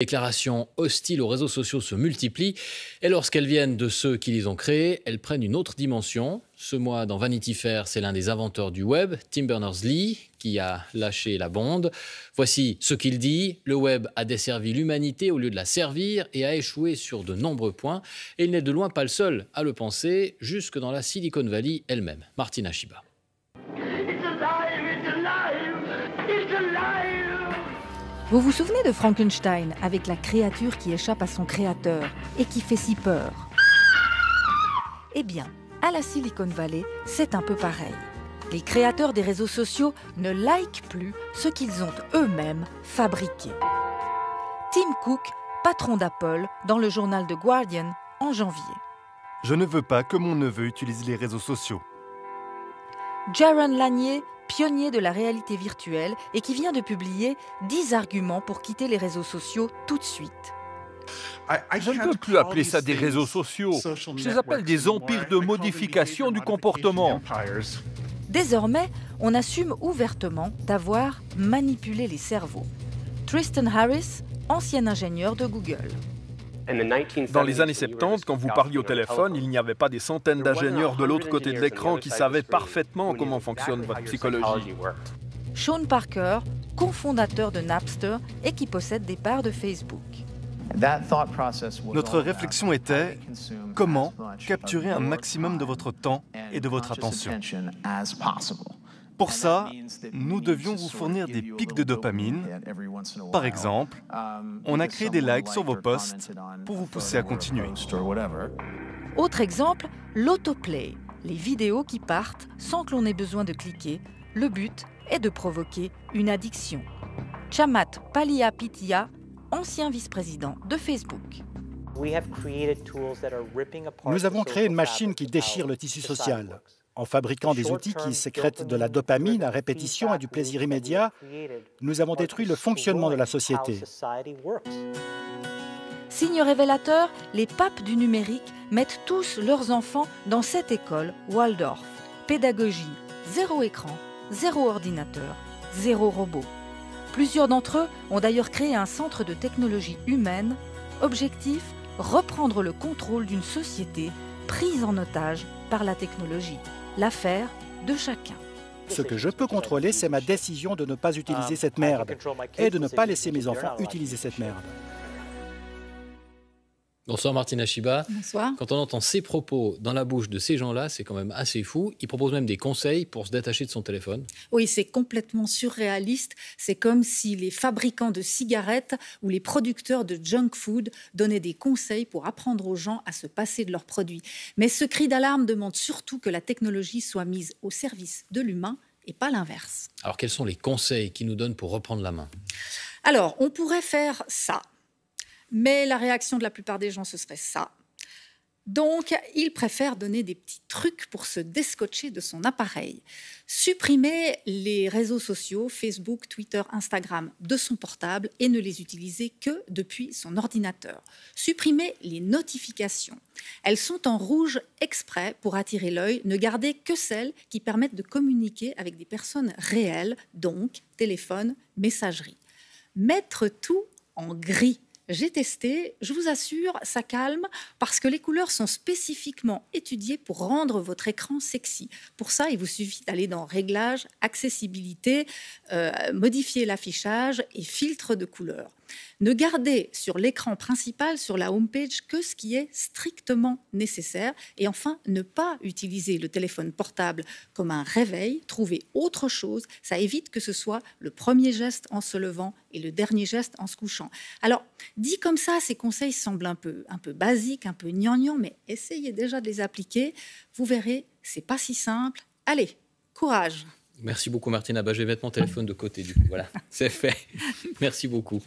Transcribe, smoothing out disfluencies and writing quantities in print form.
Les déclarations hostiles aux réseaux sociaux se multiplient et lorsqu'elles viennent de ceux qui les ont créés, elles prennent une autre dimension. Ce mois, dans Vanity Fair, c'est l'un des inventeurs du web, Tim Berners-Lee, qui a lâché la bombe. Voici ce qu'il dit: le web a desservi l'humanité au lieu de la servir et a échoué sur de nombreux points. Et il n'est de loin pas le seul à le penser, jusque dans la Silicon Valley elle-même. Martina Shiba. Vous vous souvenez de Frankenstein avec la créature qui échappe à son créateur et qui fait si peur? Eh bien, à la Silicon Valley, c'est un peu pareil. Les créateurs des réseaux sociaux ne likent plus ce qu'ils ont eux-mêmes fabriqué. Tim Cook, patron d'Apple, dans le journal The Guardian en janvier. Je ne veux pas que mon neveu utilise les réseaux sociaux. Jaron Lanier, pionnier de la réalité virtuelle et qui vient de publier 10 arguments pour quitter les réseaux sociaux tout de suite. Je ne peux plus appeler ça des réseaux sociaux. Je les appelle des empires de modification du comportement. Désormais, on assume ouvertement d'avoir manipulé les cerveaux. Tristan Harris, ancien ingénieur de Google. Dans les années 70, quand vous parliez au téléphone, il n'y avait pas des centaines d'ingénieurs de l'autre côté de l'écran qui savaient parfaitement comment fonctionne votre psychologie. Sean Parker, cofondateur de Napster et qui possède des parts de Facebook. Notre réflexion était comment capturer un maximum de votre temps et de votre attention. Pour ça, nous devions vous fournir des pics de dopamine. Par exemple, on a créé des likes sur vos posts pour vous pousser à continuer. Autre exemple, l'autoplay, les vidéos qui partent sans que l'on ait besoin de cliquer. Le but est de provoquer une addiction. Chamath Palihapitiya, ancien vice-président de Facebook. Nous avons créé une machine qui déchire le tissu social. En fabriquant des outils qui sécrètent de la dopamine à répétition et du plaisir immédiat, nous avons détruit le fonctionnement de la société. Signe révélateur, les papes du numérique mettent tous leurs enfants dans cette école Waldorf. Pédagogie, zéro écran, zéro ordinateur, zéro robot. Plusieurs d'entre eux ont d'ailleurs créé un centre de technologie humaine. Objectif, reprendre le contrôle d'une société prise en otage par la technologie. L'affaire de chacun. Ce que je peux contrôler, c'est ma décision de ne pas utiliser cette merde et de ne pas laisser mes enfants utiliser cette merde. Bonsoir Martina Shiba. Bonsoir. Quand on entend ces propos dans la bouche de ces gens-là, c'est quand même assez fou. Ils proposent même des conseils pour se détacher de son téléphone. Oui, c'est complètement surréaliste. C'est comme si les fabricants de cigarettes ou les producteurs de junk food donnaient des conseils pour apprendre aux gens à se passer de leurs produits. Mais ce cri d'alarme demande surtout que la technologie soit mise au service de l'humain et pas l'inverse. Alors quels sont les conseils qu'ils nous donnent pour reprendre la main? Alors, on pourrait faire ça. Mais la réaction de la plupart des gens, ce serait ça. Donc, ils préfèrent donner des petits trucs pour se descotcher de son appareil. Supprimer les réseaux sociaux, Facebook, Twitter, Instagram, de son portable et ne les utiliser que depuis son ordinateur. Supprimer les notifications. Elles sont en rouge exprès pour attirer l'œil. Ne garder que celles qui permettent de communiquer avec des personnes réelles, donc téléphone, messagerie. Mettre tout en gris. J'ai testé, je vous assure, ça calme parce que les couleurs sont spécifiquement étudiées pour rendre votre écran sexy. Pour ça, il vous suffit d'aller dans Réglages, Accessibilité, modifier l'affichage et filtre de couleurs. Ne gardez sur l'écran principal, sur la homepage, que ce qui est strictement nécessaire. Et enfin, ne pas utiliser le téléphone portable comme un réveil. Trouvez autre chose. Ça évite que ce soit le premier geste en se levant et le dernier geste en se couchant. Alors, dit comme ça, ces conseils semblent un peu basiques, un peu gnangnan, mais essayez déjà de les appliquer. Vous verrez, c'est pas si simple. Allez, courage! Merci beaucoup Martina. Je vais mettre mon téléphone de côté du coup. Voilà, c'est fait. Merci beaucoup.